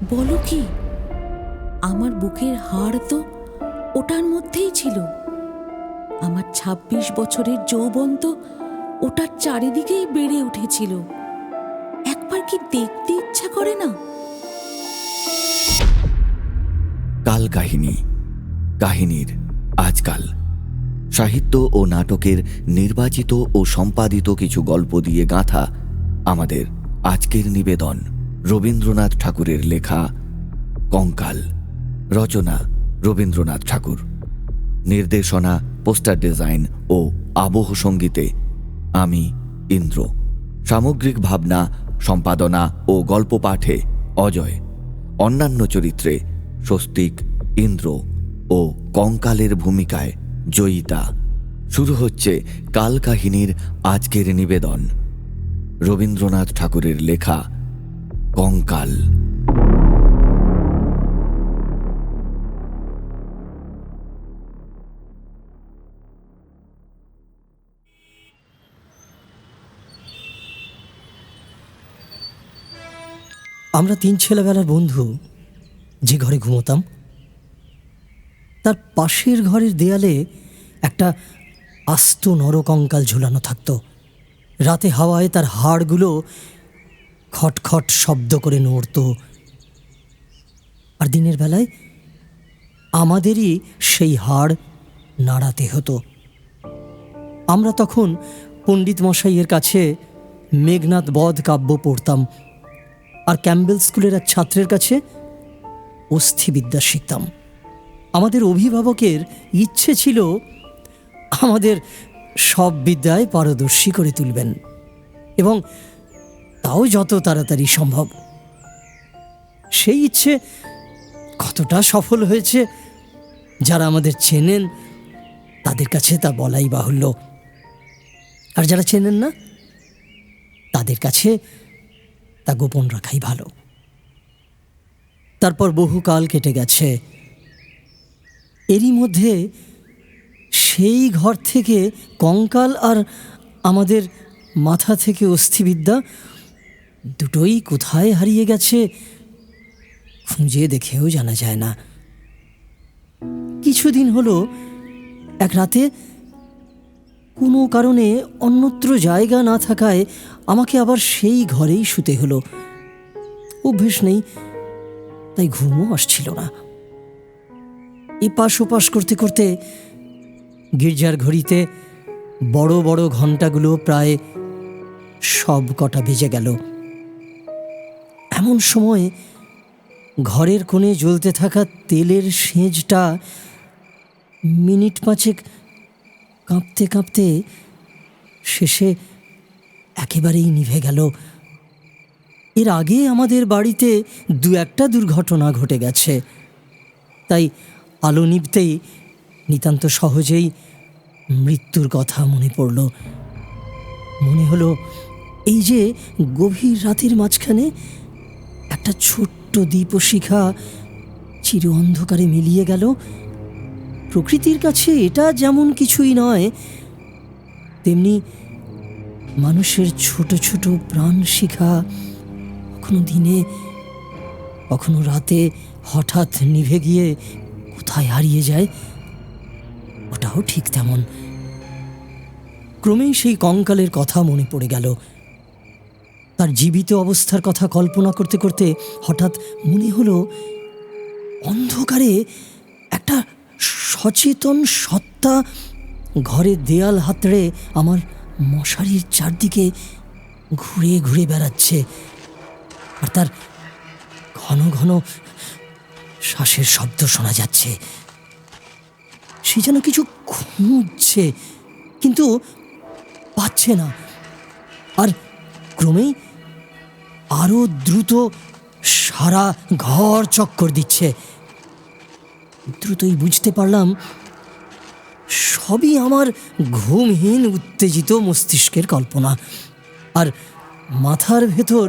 বলো কি, আমার বুকের হাড় তো ওটার মধ্যেই ছিল। আমার ২৬ বছরের যৌবন তো ওটার চারিদিকেই বেড়ে উঠেছিল। একবার কি দেখতে ইচ্ছা করে না? কাল কাহিনী, কাহিনীর আজকাল। সাহিত্য ও নাটকের নির্বাচিত ও সম্পাদিত কিছু গল্প দিয়ে গাঁথা আমাদের আজকের নিবেদন রবীন্দ্রনাথ ঠাকুরের লেখা কঙ্কাল। রচনা রবীন্দ্রনাথ ঠাকুর। নির্দেশনা, পোস্টার ডিজাইন ও আবহ সঙ্গীতে আমি ইন্দ্র। সামগ্রিক ভাবনা, সম্পাদনা ও গল্প পাঠে অজয়। অন্যান্য চরিত্রে স্বস্তিক, ইন্দ্র ও কঙ্কালের ভূমিকায় জয়িতা। শুরু হচ্ছে কাল কাহিনীর আজকের নিবেদন রবীন্দ্রনাথ ঠাকুরের লেখা কঙ্কাল। আমরা ৩ ছেলেবেলার বন্ধু যে ঘরে ঘুমোতাম, তার পাশের ঘরের দেয়ালে একটা আস্ত নরকঙ্কাল ঝুলানো থাকতো। রাতে হাওয়ায় তার হাড়গুলো খটখট শব্দ করে নড়ত, আর দিনের বেলায় আমাদেরই সেই হাড় নাড়াতে হতো। আমরা তখন পণ্ডিত মশাইয়ের কাছে মেঘনাদ বধ কাব্য পড়তাম, আর ক্যাম্বেল স্কুলের এক ছাত্রের কাছে অস্থিবিদ্যা শিখতাম। আমাদের অভিভাবকের ইচ্ছে ছিল আমাদের সব বিদ্যায় পারদর্শী করে তুলবেন, এবং তাও যত তাড়াতাড়ি সম্ভব। সেই ইচ্ছে কতটা সফল হয়েছে যারা আমাদের চেনেন তাদের কাছে তা বলাই বাহুল্য, আর যারা চেনেন না তাদের কাছে তা গোপন রাখাই ভালো। তারপর বহুকাল কেটে গেছে। এরই মধ্যে সেই ঘর থেকে কঙ্কাল আর আমাদের মাথা থেকে অস্থিবিদ্যা দুটোই কোথায় হারিয়ে গেছে খুঁজে দেখেও জানা যায় না। কিছুদিন হলো এক রাতে কোনো কারণে অন্যত্র জায়গা না থাকায় আমাকে আবার সেই ঘরেই শুতে হলো। অভ্যেস নেই, তাই ঘুমও আসছিল না। এপাশ ওপাশ করতে করতে গির্জার ঘড়িতে বড় বড় ঘণ্টাগুলো প্রায় সব কটা বেজে গেল। এমন সময় ঘরের কোণে জ্বলতে থাকা তেলের সেঁজটা মিনিট পাঁচেক কাঁপতে কাঁপতে শেষে একেবারেই নিভে গেল। এর আগে আমাদের বাড়িতে দু একটা দুর্ঘটনা ঘটে গেছে, তাই আলো নিভতেই নিতান্ত সহজেই মৃত্যুর কথা মনে পড়ল। মনে হলো এই যে গভীর রাতের মাঝখানে একটা ছোট্ট দীপশিখা চির অন্ধকারে মিলিয়ে গেল। প্রকৃতির কাছে এটা যেমন কিছুই নয়, তেমনি মানুষের ছোট ছোট প্রাণ শিখা কখনো দিনে কখনো রাতে হঠাৎ নিভে গিয়ে কোথায় হারিয়ে যায়, ওটাও ঠিক তেমন। ক্রমেই সেই কঙ্কালের কথা মনে পড়ে গেল। তার জীবিত অবস্থার কথা কল্পনা করতে করতে হঠাৎ মনে হলো অন্ধকারে একটা সচেতন সত্তা ঘরের দেয়াল হাতড়ে আমার মশারির চারদিকে ঘুরে ঘুরে বেড়াচ্ছে, আর তার ঘন ঘন শ্বাসের শব্দ শোনা যাচ্ছে। সে যেন কিছু খুঁজছে, কিন্তু পাচ্ছে না, আর ক্রমেই আরো দ্রুত সারা ঘর চক্কর দিচ্ছে। দ্রুতই বুঝতে পারলাম সবই আমার ঘুমহীন উত্তেজিত মস্তিষ্কের কল্পনা, আর মাথার ভেতর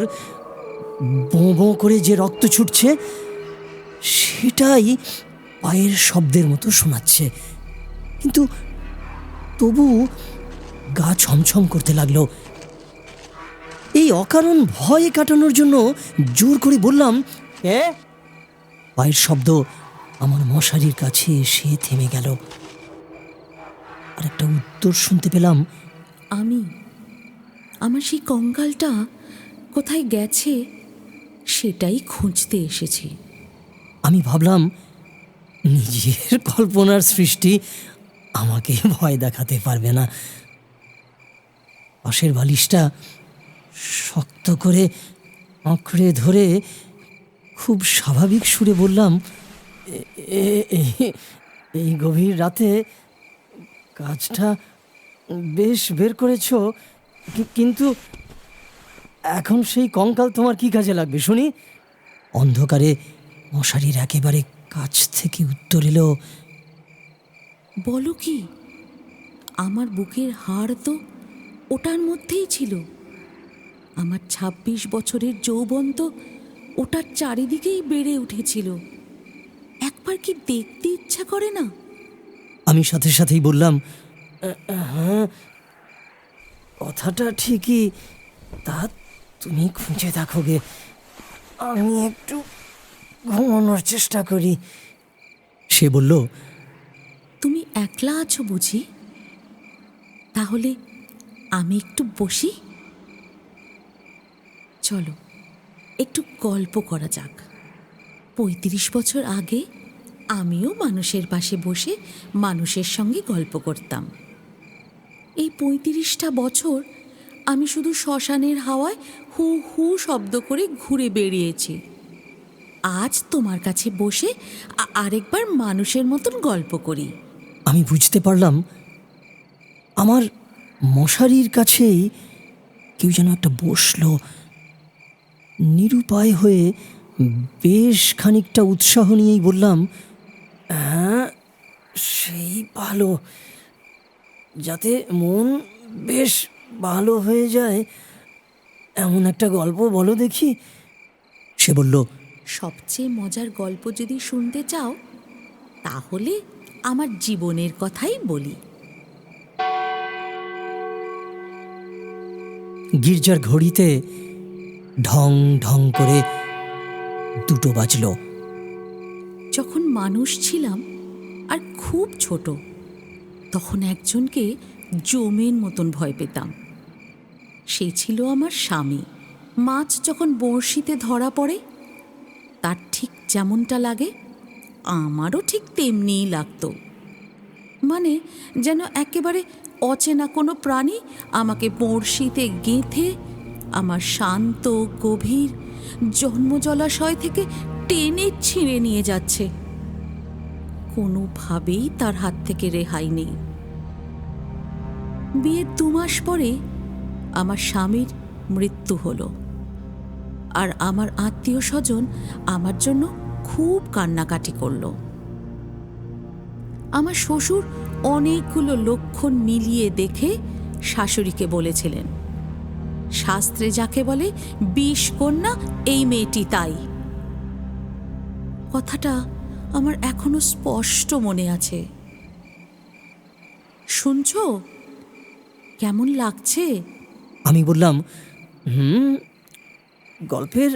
বোঁ বোঁ করে যে রক্ত ছুটছে সেটাই পায়ের শব্দের মতো শোনাচ্ছে। কিন্তু তবু গা ছমছম করতে লাগলো। এই অকারণ ভয় কাটানোর জন্য জোর করে বললাম, কে? পায়ের শব্দ আমার মশারির কাছে এসে থেমে গেল। আর একটা উত্তর শুনতে পেলাম। আমি। আমার সেই কঙ্কালটা কোথায় গেছে সেটাই খুঁজতে এসেছি। আমি ভাবলাম, নিজের কল্পনার সৃষ্টি আমাকে ভয় দেখাতে পারবে না। পাশের বালিশটা শক্ত করে আঁকড়ে ধরে খুব স্বাভাবিক সুরে বললাম, এই গভীর রাতে কাজটা বেশ বের করেছ, কিন্তু এখন সেই কঙ্কাল তোমার কি কাজে লাগবে শুনি? অন্ধকারে মশারির একেবারে কাছ থেকে উত্তর এলো, বলো কি, আমার বুকের হাড় তো ওটার মধ্যেই ছিল। আমার ২৬ বছরের যৌবন তো ওটার চারিদিকেই বেড়ে উঠেছিল। একবার কি দেখতে ইচ্ছা করে না? আমি সাথে সাথেই বললাম, হ্যাঁ, কথাটা ঠিকই, তা তুমি খুঁজে দেখো গে, আমি একটু ঘুমানোর চেষ্টা করি। সে বলল, তুমি একলা আছো বুঝি? তাহলে আমি একটু বসি। চলো একটু গল্প করা যাক। ৩৫ বছর আগে আমিও মানুষের পাশে বসে মানুষের সঙ্গে গল্প করতাম। এই ৩৫টা বছর আমি শুধু শ্মশানের হাওয়ায় হু হু শব্দ করে ঘুরে বেরিয়েছি। আজ তোমার কাছে বসে আরেকবার মানুষের মতন গল্প করি। আমি বুঝতে পারলাম আমার মশারির কাছেই কেউ যেন একটা বসলো। নিরুপায় হয়ে বেশ খানিকটা উৎসাহ নিয়েই বললাম, হ্যাঁ, সেই ভালো, যাতে মন বেশ ভালো হয়ে যায় এমন একটা গল্প বলো দেখি। সে বলল, সবচেয়ে মজার গল্প যদি শুনতে চাও তাহলে আমার জীবনের কথাই বলি। গির্জার ঘড়িতে ঢং ঢং করে 2টো বাজল। যখন মানুষ ছিলাম আর খুব ছোট, তখন একজনকে জমের মতন ভয় পেতাম। সে ছিল আমার স্বামী। মাছ যখন বড়শিতে ধরা পড়ে তার ঠিক যেমনটা লাগে, আমারও ঠিক তেমনিই লাগতো। মানে যেন একেবারে অচেনা কোনো প্রাণী আমাকে বড়শিতে গেঁথে আমার শান্ত গভীর জন্মজলাশয় থেকে টেনে ছিঁড়ে নিয়ে যাচ্ছে। কোনোভাবেই তার হাত থেকে রেহাই নেই। বিয়ের 2 মাস পরে আমার স্বামীর মৃত্যু হলো। আর আমার আত্মীয় স্বজন আমার জন্য খুব কান্নাকাটি করলো। আমার শ্বশুর অনেকগুলো লক্ষণ মিলিয়ে দেখে শাশুড়িকে বলেছিলেন, শাস্ত্রে যাকে বলে ২০ কন্যা, এই মেয়েটি তাই। কথাটা আমার এখনো স্পষ্ট মনে আছে। শুনছো? কেমন লাগছে? আমি বললাম, গল্পের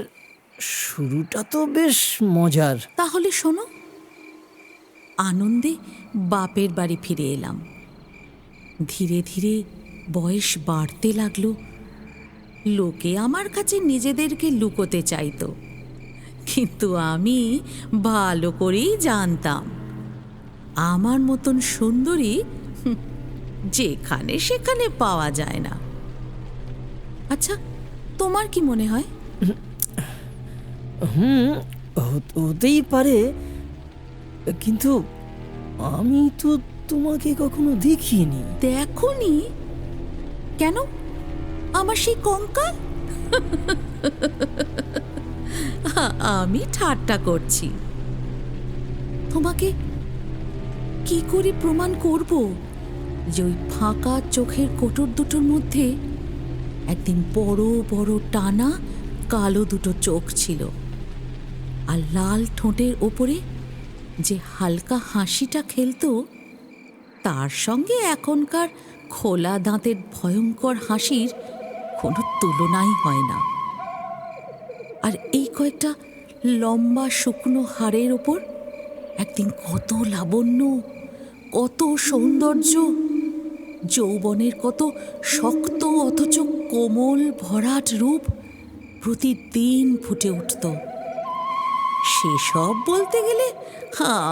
শুরুটা তো বেশ মজার। তাহলে শোনো। আনন্দে বাপের বাড়ি ফিরে এলাম। ধীরে ধীরে বয়স বাড়তে লাগলো। লোকে আমার কাছে নিজেদেরকে লুকোতে চাইতো, কিন্তু আমি ভালো করেই জানতাম আমার মতন সুন্দরী যেখানে সেখানে পাওয়া যায় না। আচ্ছা, তোমার কি মনে হয়? হতেই পারে, কিন্তু আমি তো তোমাকে কখনো দেখিনি। দেখোনি? কেন? আমার সেই কঙ্কাল? আমি ঠাট্টা করছি। তোমাকে কি করে প্রমাণ করব যে ওই ফাঁকা চোখের কোটর দুটোর মধ্যে একদিন বড় বড় টানা কালো 2টো চোখ ছিল, আর লাল ঠোঁটের ওপরে যে হালকা হাসিটা খেলতো তার সঙ্গে এখনকার খোলা দাঁতের ভয়ঙ্কর হাসির কোনো তুলনাই হয় না। আর এই কয়েকটা লম্বা শুকনো হাড়ের ওপর একদিন কত লাবণ্য, কত সৌন্দর্য, যৌবনের কত শক্ত অথচ কোমল ভরাট রূপ প্রতিদিন ফুটে উঠত। সেসব বলতে গেলে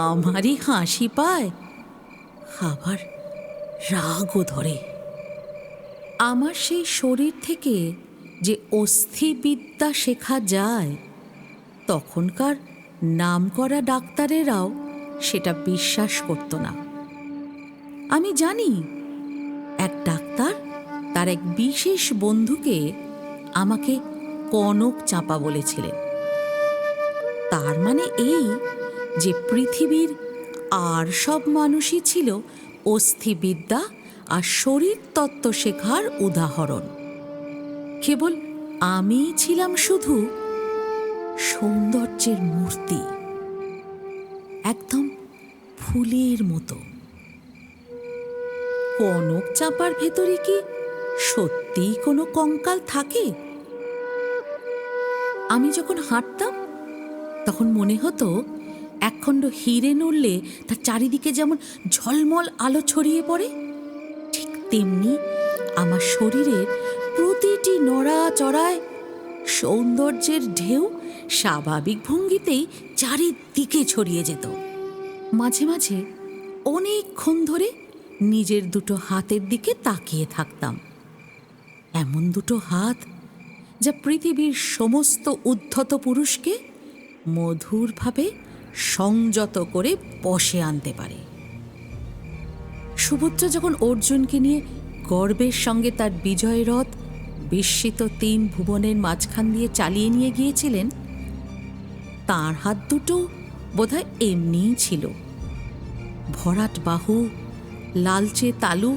আমারই হাসি পায়, আবার রাগও ধরে। আমার সেই শরীর থেকে যে অস্থিবিদ্যা শেখা যায়, তখনকার নামকরা ডাক্তারেরাও সেটা বিশ্বাস করত না। আমি জানি এক ডাক্তার তার এক বিশেষ বন্ধুকে আমাকে কনক চাঁপা বলেছিলেন। তার মানে এই যে পৃথিবীর আর সব মানুষই ছিল অস্থিবিদ্যা আর শরীর তত্ত্ব শেখার উদাহরণ, কেবল আমিই ছিলাম শুধু সৌন্দর্যের মূর্তি, একদম ফুলের মতো। কনক চাঁপার ভেতরে কি সত্যিই কোনো কঙ্কাল থাকে? আমি যখন হাঁটতাম তখন মনে হতো একখণ্ড হিরে নড়লে তার চারিদিকে যেমন ঝলমল আলো ছড়িয়ে পড়ে, ঠিক তেমনি আমার শরীরের প্রতিটি নড়াচড়ায় সৌন্দর্যের ঢেউ স্বাভাবিক ভঙ্গিতেই চারিদিকে ছড়িয়ে যেত। মাঝে মাঝে অনেকক্ষণ ধরে নিজের দুটো হাতের দিকে তাকিয়ে থাকতাম, এমন দুটো হাত যা পৃথিবীর সমস্ত উদ্ধত পুরুষকে মধুরভাবে সংযত করে বশে আনতে পারে। সুভদ্রা যখন অর্জুনকে নিয়ে গর্বের সঙ্গে তার বিজয় রথ বিস্মিত 3 ভুবনের মাঝখান দিয়ে চালিয়ে নিয়ে গিয়েছিলেন, তার হাত দুটো বোধহয় এমনিই ছিল, ভরাট বাহু, লালচে তালু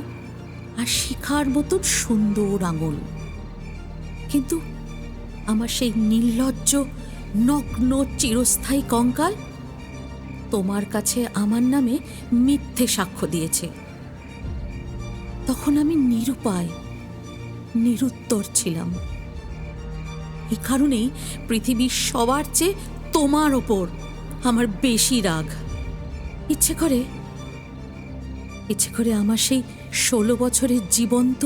আর শিখার মতন সুন্দর আঙুল। কিন্তু আমার সেই নির্লজ্জ নগ্ন চিরস্থায়ী কঙ্কাল তোমার কাছে আমার নামে মিথ্যে সাক্ষ্য দিয়েছে। তখন আমি নিরুপায়, নিরুত্তর ছিলাম। এই কারণেই পৃথিবীর সবার চেয়ে তোমার ওপর আমার বেশি রাগ। ইচ্ছে করে আমার সেই 16 বছরের জীবন্ত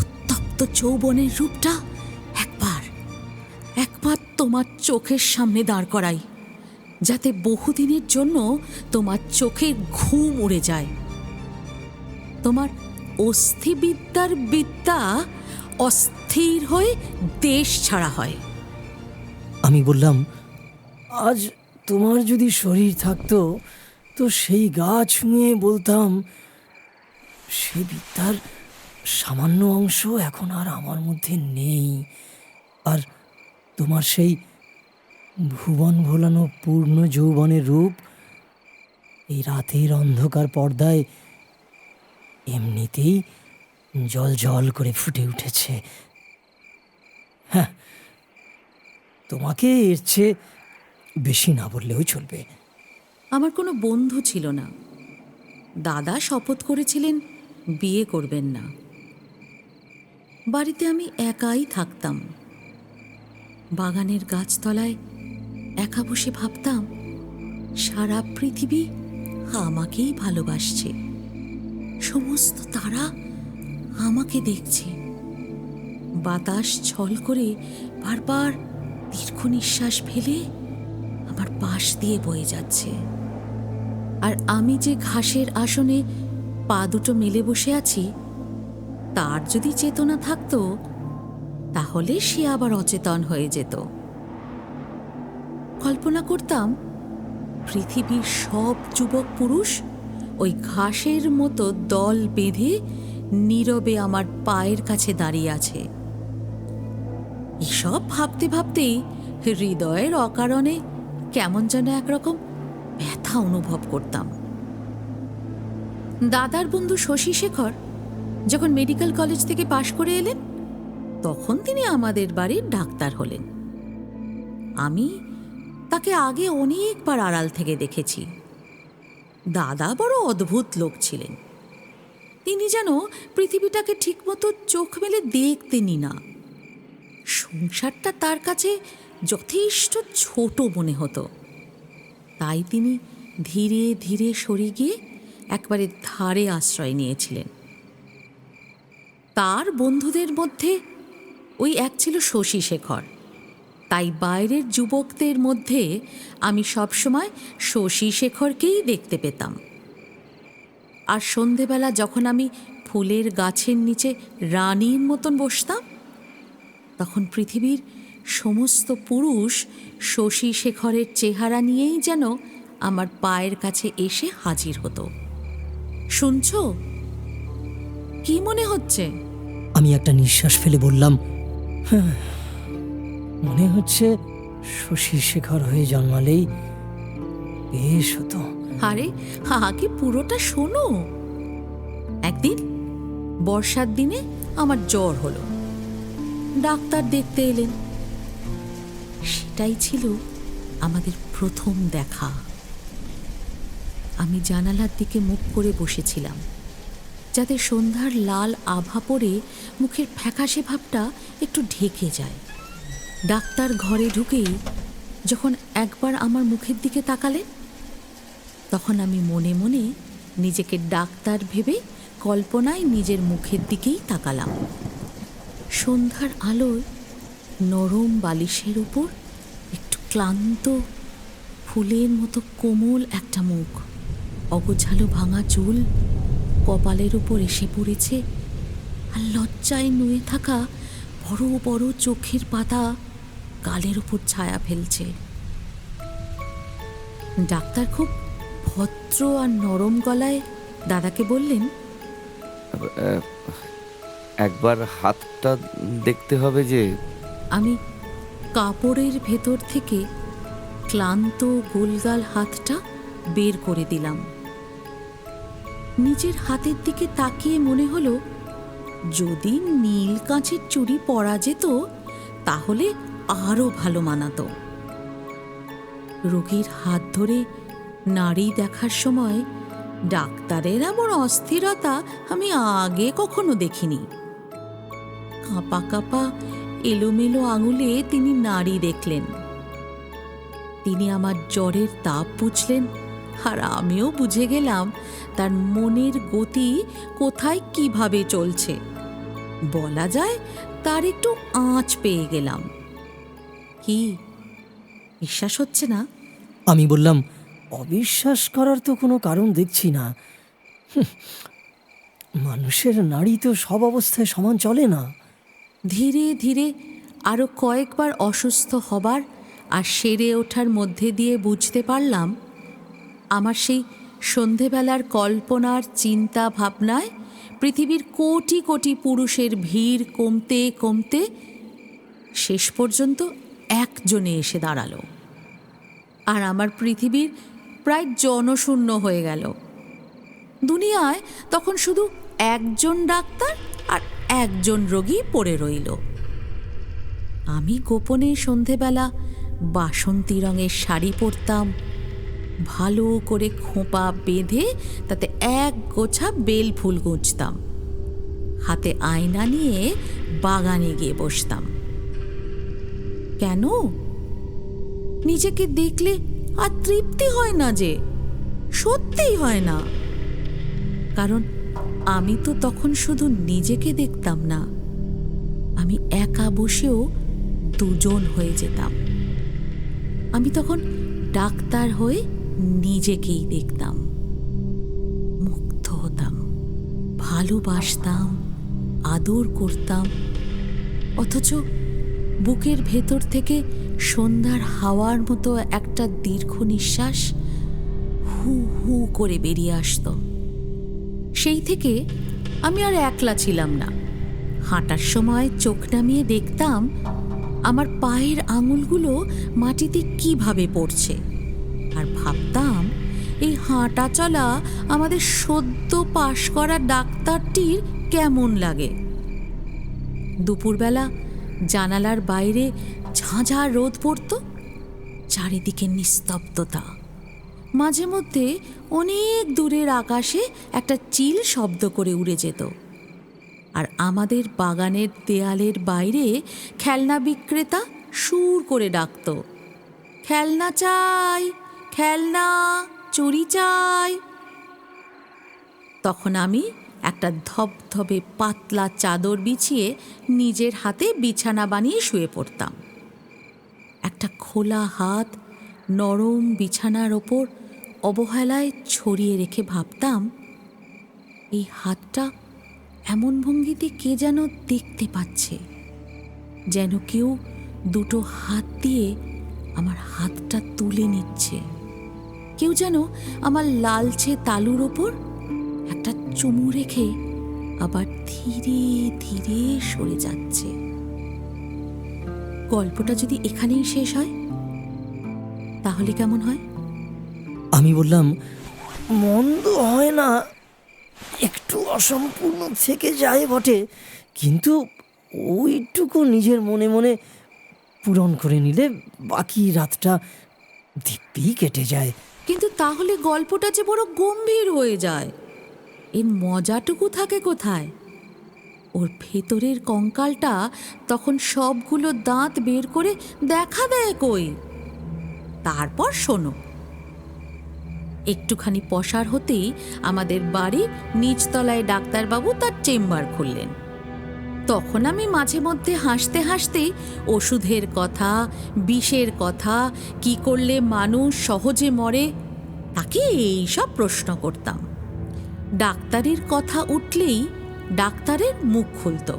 উত্তপ্ত যৌবনের রূপটা একবার তোমার চোখের সামনে দাঁড় করাই, যাতে বহুদিনের জন্য তোমার চোখের ঘুম উড়ে যায়, তোমার অস্থিবিদ্যার বিদ্যা অস্থির হয়ে দেশ ছাড়া হয়। আমি বললাম, আজ তোমার যদি শরীর থাকতো তো সেই গা ছুঁয়ে বলতাম, সে বিদ্যার সামান্য অংশ এখন আর আমার মধ্যে নেই, আর তোমার সেই ভুবন ভোলানো পূর্ণ যৌবনের রূপ এই রাতের অন্ধকার পর্দায় এমনিতেই জল জল করে ফুটে উঠেছে। হ্যাঁ, তোমাকে এর চেয়ে বেশি না বললেও চলবে। আমার কোনো বন্ধু ছিল না। দাদা শপথ করেছিলেন বিয়ে করবেন না। বাড়িতে আমি একাই থাকতাম। বাগানের গাছতলায় একা বসে ভাবতাম, সারা পৃথিবী আমাকেই ভালোবাসছে, সমস্ত তারা আমাকে দেখছে। বাতাস ছল করে বারবার দীর্ঘ নিঃশ্বাস ফেলে আমার পাশ দিয়ে বয়ে যাচ্ছে, আর আমি যে ঘাসের আসনে পা দুটো মেলে বসে আছি, তার যদি চেতনা থাকতো তাহলে সে আবার অচেতন হয়ে যেত। কল্পনা করতাম পৃথিবীর সব যুবক পুরুষ ওই ঘাসের মতো দল বেঁধে নীরবে আমার পায়ের কাছে দাঁড়িয়ে আছে। এসব ভাবতে ভাবতেই হৃদয়ের অকারণে কেমন যেন একরকম ব্যথা অনুভব করতাম। দাদার বন্ধু শশী শেখর যখন মেডিকেল কলেজ থেকে পাশ করে এলেন, তখন তিনি আমাদের বাড়ির ডাক্তার হলেন। আমি তাকে আগে অনেকবার আড়াল থেকে দেখেছি। দাদা বড় অদ্ভুত লোক ছিলেন। তিনি যেন পৃথিবীটাকে ঠিকমতো চোখ মেলে দেখতেনই না। সংসারটা তার কাছে যথেষ্ট ছোট মনে হতো। তাই তিনি ধীরে ধীরে সরে গিয়ে একবারে ধারে আশ্রয় নিয়েছিলেন। তার বন্ধুদের মধ্যে ওই এক ছিল শশী শেখর। তাই বাইরের যুবকদের মধ্যে আমি সবসময় শশী শেখরকেই দেখতে পেতাম। আর সন্ধেবেলা যখন আমি ফুলের গাছের নিচে রানীর মতন বসতাম, তখন পৃথিবীর সমস্ত পুরুষ শশী শেখরের চেহারা নিয়েই যেন আমার পায়ের কাছে এসে হাজির হতো। শুনছো? কি মনে হচ্ছে? আমি একটা নিঃশ্বাস ফেলে বললাম, "হ্যাঁ, মনে হচ্ছে শশী শেখর হয়ে জন্মালেই বেশ হতো।" আরে আগে পুরোটা শোনো। একদিন বর্ষার দিনে আমার জ্বর হলো। ডাক্তার দেখতে এলেন। সেটাই ছিল আমাদের প্রথম দেখা। আমি জানালার দিকে মুখ করে বসেছিলাম, যাতে সন্ধ্যার লাল আভা পড়ে মুখের ফ্যাকাশে ভাবটা একটু ঢেকে যায়। ডাক্তার ঘরে ঢুকেই যখন একবার আমার মুখের দিকে তাকালেন, তখন আমি মনে মনে নিজেকে ডাক্তার ভেবে কল্পনায় নিজের মুখের দিকেই তাকালাম। সন্ধ্যার আলোয় নরম বালিশের উপর একটু ক্লান্ত, ফুলের মতো কোমল একটা মুখ, অগোছালো ভাঙা চুল কপালের উপর এসে পড়েছে, আর লজ্জায় নুয়ে থাকা বড় বড় চোখের পাতা গালের উপর ছায়া ফেলছে। ডাক্তার খুব ভদ্র আর নরম গলায় দাদাকে বললেন, একবার হাতটা দেখতে হবে যে। আমি কাপড়ের ভেতর থেকে ক্লান্ত গোলগাল হাতটা বের করে দিলাম। নিজের হাতের দিকে তাকিয়ে মনে হলো, যদি নীল কাঁচের চুড়ি পরা যেত তাহলে আরো ভালো মানাতো। রোগীর হাত ধরে নাড়ি দেখার সময় ডাক্তারের এমন অস্থিরতা আমি আগে কখনো দেখিনি। কাঁপা কাঁপা এলোমেলো আঙুলে তিনি নাড়ি দেখলেন। তিনি আমার জ্বরের তাপ বুঝলেন, আর আমিও বুঝে গেলাম তার মনের গতি কোথায় কিভাবে চলছে। বলা যায় তার একটু আঁচ পেয়ে গেলাম। কি বিশ্বাস হচ্ছে না? আমি বললাম, অবিশ্বাস করার তো কোনো কারণ দেখছি না। মানুষের নাড়ি তো সব অবস্থায় সমান চলে না। ধীরে ধীরে আরও কয়েকবার অসুস্থ হবার আর সেরে ওঠার মধ্যে দিয়ে বুঝতে পারলাম, আমার সেই সন্ধেবেলার কল্পনার চিন্তা ভাবনায় পৃথিবীর কোটি কোটি পুরুষের ভিড় কমতে কমতে শেষ পর্যন্ত একজনে এসে দাঁড়ালো, আর আমার পৃথিবীর প্রায় জনশূন্য হয়ে গেল। দুনিয়ায় তখন শুধু একজন ডাক্তার আর একজন রোগী পড়ে রইল। আমি গোপনে সন্ধেবেলা বাসন্তী রঙের শাড়ি পরতাম, ভালো করে খোঁপা বেঁধে তাতে এক গোছা বেল ফুল গুঁজতাম, হাতে আয়না নিয়ে বাগানে গিয়ে বসতাম। কেন? নিজেকে দেখলে আর তৃপ্তি হয় না, যে সত্যিই হয় না। কারণ আমি তো তখন শুধু নিজেকে দেখতাম না, আমি একা বসেও দুজন হয়ে যেতাম। আমি তখন ডাক্তার হয়ে নিজেকেই দেখতাম, মুগ্ধ হতাম, ভালোবাসতাম, আদর করতাম, অথচ বুকের ভেতর থেকে সন্ধ্যার হাওয়ার মতো একটা দীর্ঘ নিঃশ্বাস হু হু করে বেরিয়ে আসত। সেই থেকে আমি আর একলা ছিলাম না। হাঁটার সময় চোখ নামিয়ে দেখতাম আমার পায়ের আঙুলগুলো মাটিতে কিভাবে পড়ছে, আর ভাবতাম এই হাঁটা চলা আমাদের সদ্য পাশ করা ডাক্তারটির কেমন লাগে। দুপুরবেলা জানালার বাইরে ঝাঁঝা রোদ পড়ত, চারিদিকে নিস্তব্ধতা, মাঝে মধ্যে অনেক দূরের আকাশে একটা চিল শব্দ করে উড়ে যেত, আর আমাদের বাগানের দেয়ালের বাইরে খেলনা বিক্রেতা সুর করে ডাকতো, খেলনা চাই, খেলনা, চুরি চাই। তখন আমি একটা ধবধবে পাতলা চাদর বিছিয়ে নিজের হাতে বিছানা বানিয়ে শুয়ে পড়তাম। একটা খোলা হাত নরম বিছানার ওপর অবহেলায় ছড়িয়ে রেখে ভাবতাম, এই হাতটা এমন ভঙ্গিতে কে যেন দেখতে পাচ্ছে, যেন কেউ দুটো হাত দিয়ে আমার হাতটা তুলে নিচ্ছে, কেউ যেন আমার লালচে তালুর ওপর একটা চুমু রেখে আবার ধীরে ধীরে সরে যাচ্ছে। গল্পটা যদি এখানেই শেষ হয় তাহলে কেমন হয়? আমি বললাম, মন্দ হয় না, একটু অসম্পূর্ণ থেকে যায় বটে, কিন্তু ওইটুকু নিজের মনে মনে পূরণ করে নিলে বাকি রাতটা দিব্যি কেটে যায়। কিন্তু তাহলে গল্পটা যে বড় গম্ভীর হয়ে যায়। এর মজাটুকু থাকে কোথায়? ওর ভেতরের কঙ্কালটা তখন সবগুলো দাঁত বের করে দেখা দেয় কই। তারপর শোনো, একটুখানি পসার হতেই আমাদের বাড়ির নিচতলায় ডাক্তারবাবু তার চেম্বার খুললেন। তখন আমি মাঝে মধ্যে হাসতে হাসতেই ওষুধের কথা, বিষের কথা, কি করলে মানুষ সহজে মরে, তাকে এইসব প্রশ্ন করতাম। ডাক্তারের কথা উঠলেই ডাক্তারের মুখ খুলত।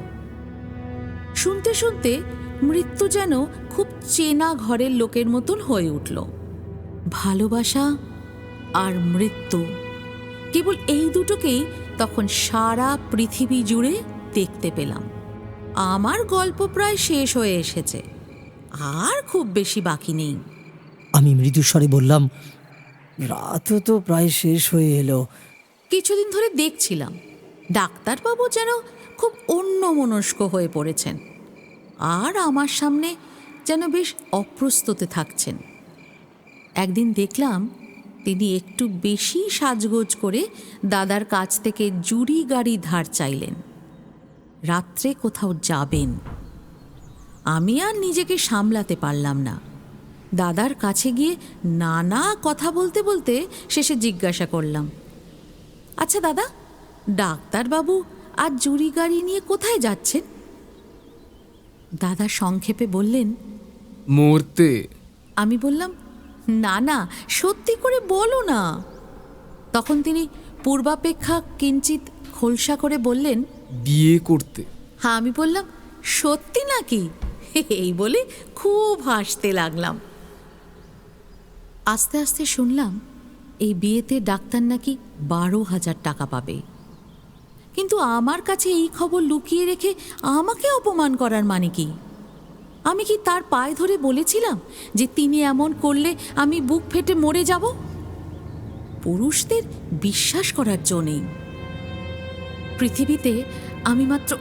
শুনতে শুনতে মৃত্যু যেন খুব চেনা ঘরের লোকের মতন হয়ে উঠল। ভালোবাসা আর মৃত্যু, কেবল এই দুটোকেই তখন সারা পৃথিবী জুড়ে দেখতে পেলাম। আমার গল্প প্রায় শেষ হয়ে এসেছে, আর খুব বেশি বাকি নেই। আমি মৃদুস্বরে বললাম, রাতও তো প্রায় শেষ হয়ে এলো। কিছুদিন ধরে দেখছিলাম ডাক্তারবাবু যেন খুব অন্যমনস্ক হয়ে পড়েছেন, আর আমার সামনে যেন বেশ অপ্রস্তুতে থাকছেন। একদিন দেখলাম তিনি একটু বেশি সাজগোজ করে দাদার কাছ থেকে জুড়ি গাড়ি ধার চাইলেন, রাত্রে কোথাও যাবেন। আমি আর নিজেকে সামলাতে পারলাম না। দাদার কাছে গিয়ে নানা কথা বলতে বলতে শেষে জিজ্ঞাসা করলাম, আচ্ছা দাদা, ডাক্তারবাবু আর জুড়ি গাড়ি নিয়ে কোথায় যাচ্ছেন? দাদা সংক্ষেপে বললেন, মরতে। আমি বললাম, না না, সত্যি করে বলো না। তখন তিনি পূর্বাপেক্ষা কিঞ্চিত খোলসা করে বললেন, বিয়ে করতে। হ্যাঁ। আমি বললাম, সত্যি নাকি? এই বলে খুব হাসতে লাগলাম। আস্তে আস্তে শুনলাম এই বিয়েতে ডাক্তার নাকি 12,000 টাকা পাবে। কিন্তু আমার কাছে এই খবর লুকিয়ে রেখে আমাকে অপমান করার মানে কি? আমি কি তার পায়ে ধরে বলেছিলাম যে তিনি এমন করলে আমি বুক ফেটে মরে যাব? পুরুষদের বিশ্বাস করার জো নেই। পৃথিবীতে আমি মাত্র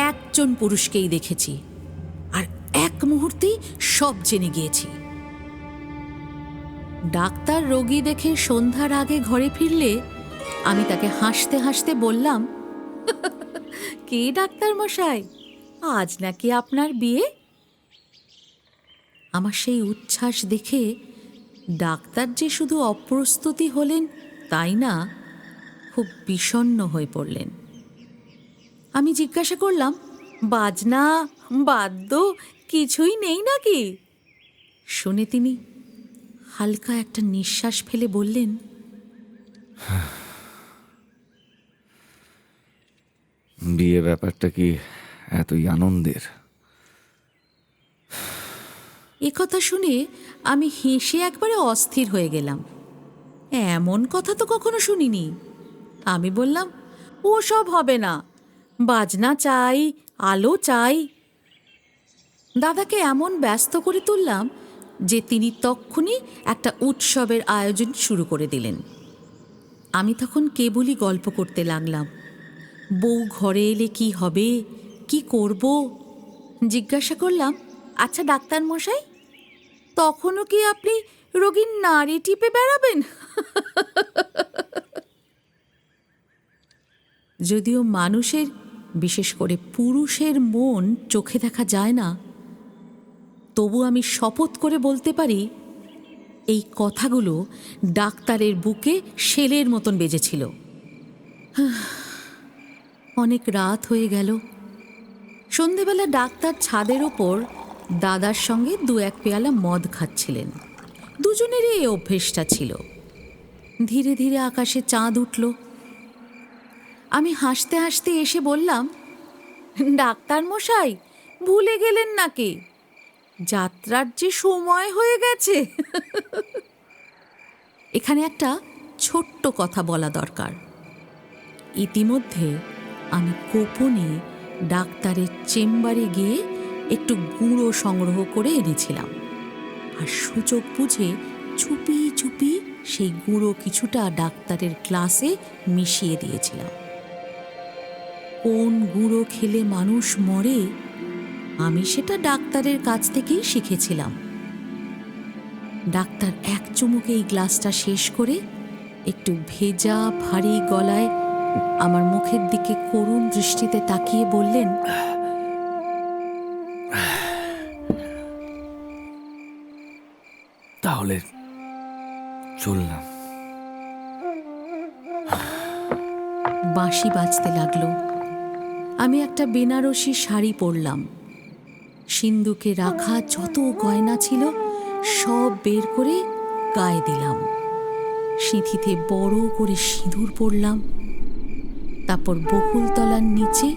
একজন পুরুষকেই দেখেছি, আর এক মুহূর্তেই সব জেনে গিয়েছি। ডাক্তার রোগী দেখে সন্ধ্যার আগে ঘরে ফিরলে আমি তাকে হাসতে হাসতে বললাম, কে ডাক্তার মশাই, আজ নাকি আপনার বিয়ে? আমার সেই উচ্ছ্বাস দেখে ডাক্তার যে শুধু অপ্রস্তুতি হলেন তাই না, খুব বিষণ্ণ হয়ে পড়লেন। আমি জিজ্ঞাসা করলাম, বাজনা বাদ্য কিছুই নেই নাকি? শুনে তিনি হালকা একটা নিঃশ্বাস ফেলে বললেন, বিয়ে ব্যাপারটা কি এতই আনন্দের? একথা শুনে আমি হেসে একবারে অস্থির হয়ে গেলাম। এমন কথা তো কখনো শুনিনি। আমি বললাম, ও সব হবে না, বাজনা চাই, আলো চাই। দাদাকে এমন ব্যস্ত করে তুললাম যে তিনি তক্ষুনি একটা উৎসবের আয়োজন শুরু করে দিলেন। আমি তখন কেবলই গল্প করতে লাগলাম। বউ ঘরে এলে কি হবে, কি করব? জিজ্ঞাসা করলাম, আচ্ছা ডাক্তার মশাই, তখনও কি আপনি রোগীর নাড়ি টিপে বেড়াবেন? যদিও মানুষের, বিশেষ করে পুরুষের মন চোখে দেখা যায় না, তবু আমি শপথ করে বলতে পারি এই কথাগুলো ডাক্তারের বুকে শেলের মতন বেজেছিল। অনেক রাত হয়ে গেল। সন্ধেবেলা ডাক্তার ছাদের ওপর দাদার সঙ্গে 2-1 পেয়ালা মদ খাচ্ছিলেন। দুজনেরই এই অভ্যেসটা ছিল। ধীরে ধীরে আকাশে চাঁদ উঠল। আমি হাসতে হাসতে এসে বললাম, ডাক্তার মশাই, ভুলে গেলেন নাকি? যাত্রার যে সময় হয়ে গেছে। এখানে একটা ছোট্ট কথা বলা দরকার। ইতিমধ্যে আমি গোপনে ডাক্তারের চেম্বারে গিয়ে একটু গুঁড়ো সংগ্রহ করে এনেছিলাম, আর সুযোগ বুঝে চুপি চুপি সেই গুঁড়ো কিছুটা ডাক্তারের গ্লাসে মিশিয়ে দিয়েছিলাম। কোন গুঁড়ো খেলে মানুষ মরে, আমি সেটা ডাক্তারের কাছ থেকেই শিখেছিলাম। ডাক্তার এক চুমুকে এই গ্লাসটা শেষ করে একটু ভেজা ভারী গলায় আমার মুখের দিকে করুণ দৃষ্টিতে তাকিয়ে বললেন, তাহলে চললাম। বাঁশি বাজতে লাগলো। আমি একটা বেনারসি শাড়ি পরলাম। সিন্দুকে রাখা যত গয়না ছিল সব বের করে গায়ে দিলাম। সিঁথিতে বড় করে সিঁদুর পরলাম। তারপর বকুলতলার নিচে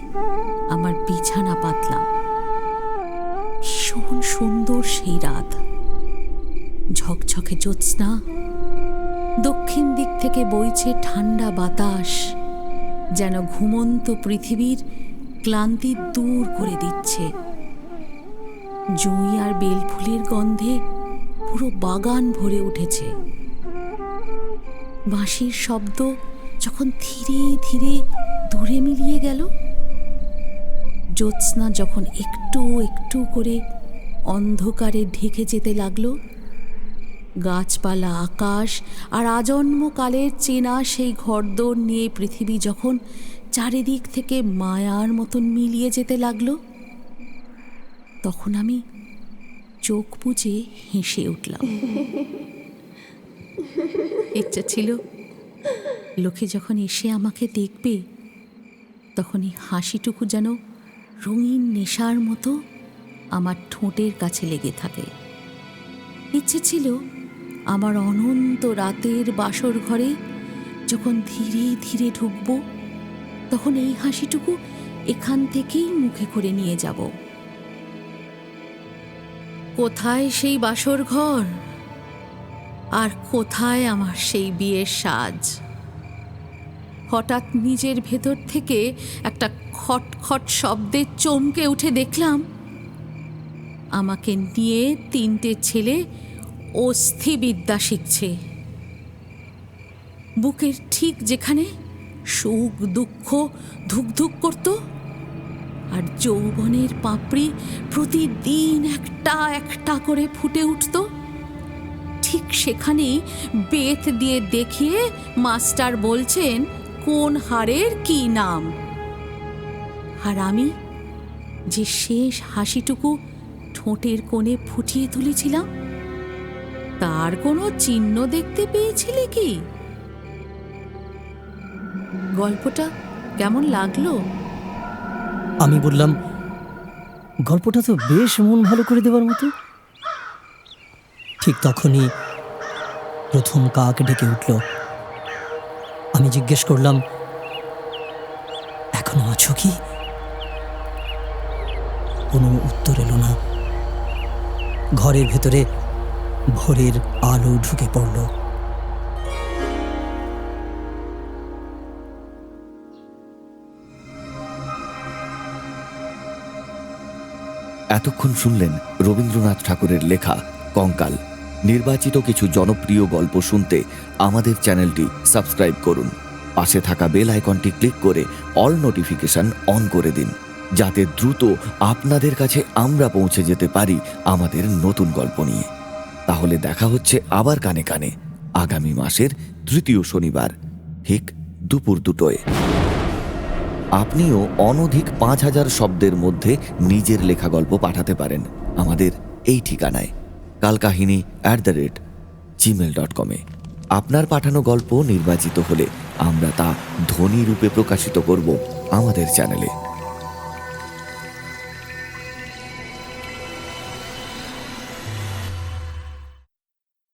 আমার বিছানা পাতলাম। ভীষণ সুন্দর সেই রাত। ঝকঝকে জ্যোৎস্না, দক্ষিণ দিক থেকে বইছে ঠান্ডা বাতাস, যেন ঘুমন্ত পৃথিবীর ক্লান্তি দূর করে দিচ্ছে। জুঁই আর বেলফুলের গন্ধে পুরো বাগান ভরে উঠেছে। বাঁশির শব্দ যখন ধীরে ধীরে দূরে মিলিয়ে গেল, জ্যোৎস্না যখন একটু একটু করে অন্ধকারে ঢেকে যেতে লাগলো, গাছপালা, আকাশ আর আজন্মকালের চেনা সেই ঘরদোর নিয়ে পৃথিবী যখন চারিদিক থেকে মায়ার মতন মিলিয়ে যেতে লাগলো, তখন আমি চোখ বুজে হেসে উঠলাম। ইচ্ছা ছিল লোকে যখন এসে আমাকে দেখবে, তখন এই হাসিটুকু যেন রঙিন নেশার মতো আমার ঠোঁটের কাছে লেগে থাকে। ইচ্ছে ছিল আমার অনন্ত রাতের বাসর ঘরে যখন ধীরে ধীরে ঢুকব, তখন এই হাসিটুকু এখান থেকেই মুখে করে নিয়ে যাব। কোথায় সেই বাসর ঘর, আর কোথায় আমার সেই বিয়ের সাজ? হঠাৎ নিজের ভেতর থেকে একটা খটখট শব্দে চমকে উঠে দেখলাম আমাকে নিয়ে 3টে ছেলে অস্থিবিদ্যা শিখছে। বুকের ঠিক যেখানে সুখ দুঃখ ধুকধুক করত, আর যৌবনের পাপড়ি প্রতিদিন একটা একটা করে ফুটে উঠত, ঠিক সেখানেই বেত দিয়ে দেখিয়ে মাস্টার বলছেন কোন হাড়ের কি নাম। আর আমি যে শেষ হাসিটুকু ঠোঁটের কোণে ফুটিয়ে তুলেছিলাম, তার কোনো চিহ্ন দেখতে পেয়েছিলে কি? গল্পটা কেমন লাগলো? আমি বললাম, গল্পটা তো বেশ মন ভালো করে দেবার মতো। ঠিক তখনই প্রথম কাক ডেকে উঠল। আমি জিজ্ঞেস করলাম, এখনো আছো কি? কোনো উত্তর এলো না। ঘরের ভেতরে ভোরের আলো ঢুকে পড়ল। এতক্ষণ শুনলেন রবীন্দ্রনাথ ঠাকুরের লেখা কঙ্কাল। নির্বাচিত কিছু জনপ্রিয় গল্প শুনতে আমাদের চ্যানেলটি সাবস্ক্রাইব করুন। পাশে থাকা বেল আইকনটি ক্লিক করে অল নোটিফিকেশন অন করে দিন, যাতে দ্রুত আপনাদের কাছে আমরা পৌঁছে যেতে পারি আমাদের নতুন গল্প নিয়ে। তাহলে দেখা হচ্ছে আবার কানে কানে আগামী মাসের 3য় শনিবার ঠিক দুপুর 2টায়। আপনিও অনধিক 5000 শব্দের মধ্যে নিজের লেখা গল্প পাঠাতে পারেন আমাদের এই ঠিকানায় kalkahini@gmail.com আপনার পাঠানো গল্প নির্বাচিত হলে আমরা তা ধ্বনি রূপে প্রকাশিত করব আমাদের চ্যানেলে।